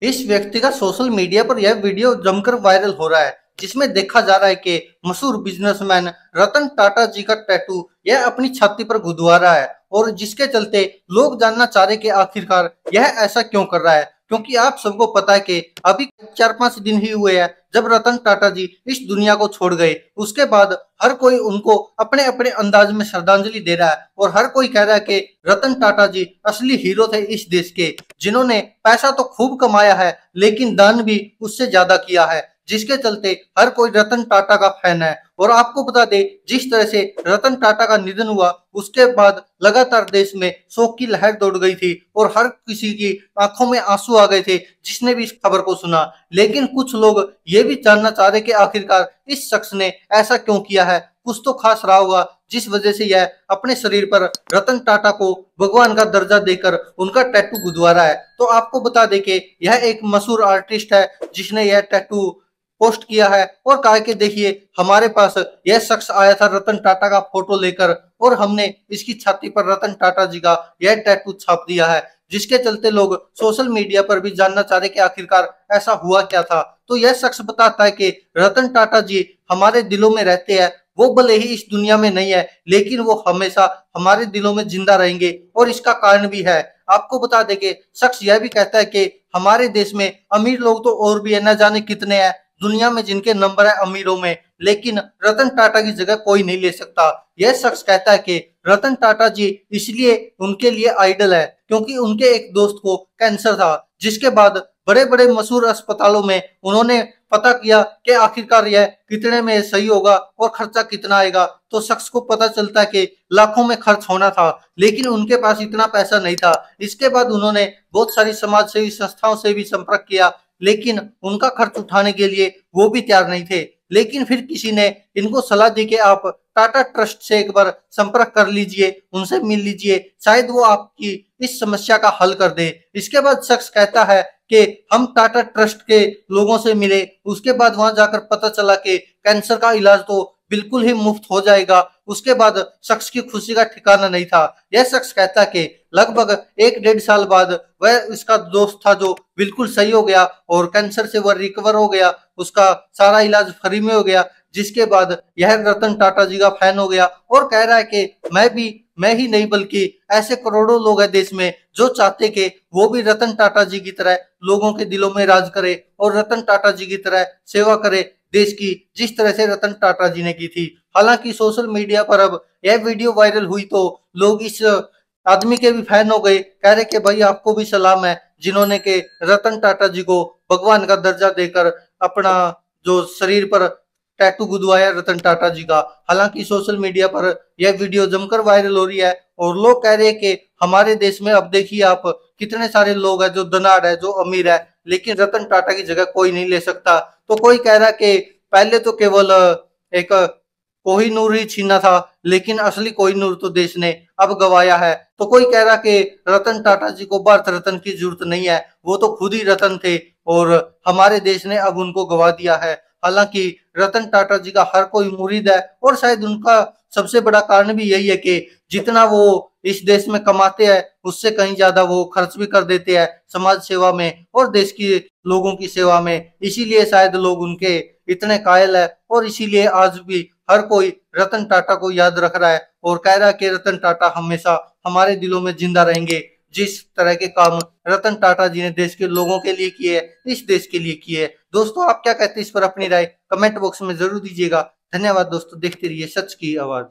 इस व्यक्ति का सोशल मीडिया पर यह वीडियो जमकर वायरल हो रहा है, जिसमें देखा जा रहा है कि मशहूर बिजनेसमैन रतन टाटा जी का टैटू यह अपनी छाती पर गुदवा रहा है, और जिसके चलते लोग जानना चाह रहे कि आखिरकार यह ऐसा क्यों कर रहा है। क्योंकि आप सबको पता है कि अभी 4-5 दिन ही हुए हैं जब रतन टाटा जी इस दुनिया को छोड़ गए। उसके बाद हर कोई उनको अपने अपने अंदाज में श्रद्धांजलि दे रहा है, और हर कोई कह रहा है कि रतन टाटा जी असली हीरो थे इस देश के, जिन्होंने पैसा तो खूब कमाया है लेकिन दान भी उससे ज्यादा किया है, जिसके चलते हर कोई रतन टाटा का फैन है। और आपको बता दें, जिस तरह से रतन टाटा का निधन हुआ उसके बाद लगातार देश में शोक की लहर दौड़ गई थी, और हर किसी की आंखों में आंसू आ गए थे जिसने भी इस खबर को सुना। लेकिन कुछ लोग ये भी जानना चाह रहे कि आखिरकार इस शख्स ने ऐसा क्यों किया है। कुछ तो खास रहा होगा जिस वजह से यह अपने शरीर पर रतन टाटा को भगवान का दर्जा देकर उनका टैटू गुदवा रहा है। तो आपको बता दें कि यह एक मशहूर आर्टिस्ट है जिसने यह टैटू पोस्ट किया है, और कहा कि देखिए हमारे पास यह शख्स आया था रतन टाटा का फोटो लेकर, और हमने इसकी छाती पर रतन टाटा जी का यह टैटू छाप दिया है। जिसके चलते लोग सोशल मीडिया पर भी जानना चाह रहे कि आखिरकार ऐसा हुआ क्या था। तो यह शख्स बताता है कि रतन टाटा जी हमारे दिलों में रहते हैं, वो भले ही इस दुनिया में नहीं है लेकिन वो हमेशा हमारे दिलों में जिंदा रहेंगे, और इसका कारण भी है। आपको बता दें कि शख्स यह भी कहता है कि हमारे देश में अमीर लोग तो और भी है, न जाने कितने हैं दुनिया में जिनके नंबर है अमीरों में, लेकिन रतन टाटा की जगह कोई नहीं ले सकता। यह शख्स कहता है कि रतन टाटा जी इसलिए उनके लिए आइडल है क्योंकि उनके एक दोस्त को कैंसर था, जिसके बाद बड़े बड़े मशहूर अस्पतालों में उन्होंने पता किया कि आखिरकार यह कितने में सही होगा और खर्चा कितना आएगा। तो शख्स को पता चलता है कि लाखों में खर्च होना था, लेकिन उनके पास इतना पैसा नहीं था। इसके बाद उन्होंने बहुत सारी समाज सेवी संस्थाओं से भी संपर्क किया, लेकिन उनका खर्च उठाने के लिए वो भी तैयार नहीं थे। लेकिन फिर किसी ने इनको सलाह दी कि आप टाटा ट्रस्ट से एक बार संपर्क कर लीजिए, उनसे मिल लीजिए, शायद वो आपकी इस समस्या का हल कर दे। इसके बाद शख्स कहता है कि हम टाटा ट्रस्ट के लोगों से मिले, उसके बाद वहां जाकर पता चला कि कैंसर का इलाज तो बिल्कुल ही मुफ्त हो जाएगा। उसके बाद शख्स की खुशी का ठिकाना नहीं था। यह शख्स कहता है कि लगभग 1-1.5 साल बाद वह इसका दोस्त था जो बिल्कुल सही हो गया, और कैंसर से वह रिकवर हो गया, उसका सारा इलाज फ्री में हो गया। जिसके बाद यह रतन टाटा जी का फैन हो गया, और कह रहा है कि मैं ही नहीं बल्कि ऐसे करोड़ों लोग हैं देश में जो चाहते कि वो भी रतन टाटा जी की तरह लोगों के दिलों में राज करे, और रतन टाटा जी की तरह सेवा करे देश की, जिस तरह से रतन टाटा जी ने की थी। हालांकि सोशल मीडिया पर अब यह वीडियो वायरल हुई तो लोग इस आदमी के भी फैन हो गए, कह रहे कि भाई आपको भी सलाम है जिन्होंने के रतन टाटा जी को भगवान का दर्जा देकर अपना जो शरीर पर टैटू गुदवाया रतन टाटा जी का। हालांकि सोशल मीडिया पर यह वीडियो जमकर वायरल हो रही है, और लोग कह रहे हैं कि हमारे देश में अब देखिए आप कितने सारे लोग हैं जो धनाढ़ है, जो अमीर है, लेकिन रतन टाटा की जगह कोई नहीं ले सकता। तो कोई कह रहा है कि पहले तो केवल एक कोहिनूर ही छीना था, लेकिन असली कोहिनूर तो देश ने अब गवाया है। तो कोई कह रहा कि रतन टाटा जी को भारत रत्न की जरूरत नहीं है, वो तो खुद ही रतन थे और हमारे देश ने अब उनको गवा दिया है। हालांकि रतन टाटा जी का हर कोई मुरीद है, और शायद उनका सबसे बड़ा कारण भी यही है कि जितना वो इस देश में कमाते हैं उससे कहीं ज्यादा वो खर्च भी कर देते हैं समाज सेवा में और देश की लोगों की सेवा में। इसीलिए शायद लोग उनके इतने कायल है, और इसीलिए आज भी हर कोई रतन टाटा को याद रख रहा है और कह रहा है कि रतन टाटा हमेशा हमारे दिलों में जिंदा रहेंगे। जिस तरह के काम रतन टाटा जी ने देश के लोगों के लिए किए, इस देश के लिए किए। दोस्तों आप क्या कहते हैं इस पर अपनी राय कमेंट बॉक्स में जरूर दीजिएगा। धन्यवाद दोस्तों, देखते रहिए सच की आवाज।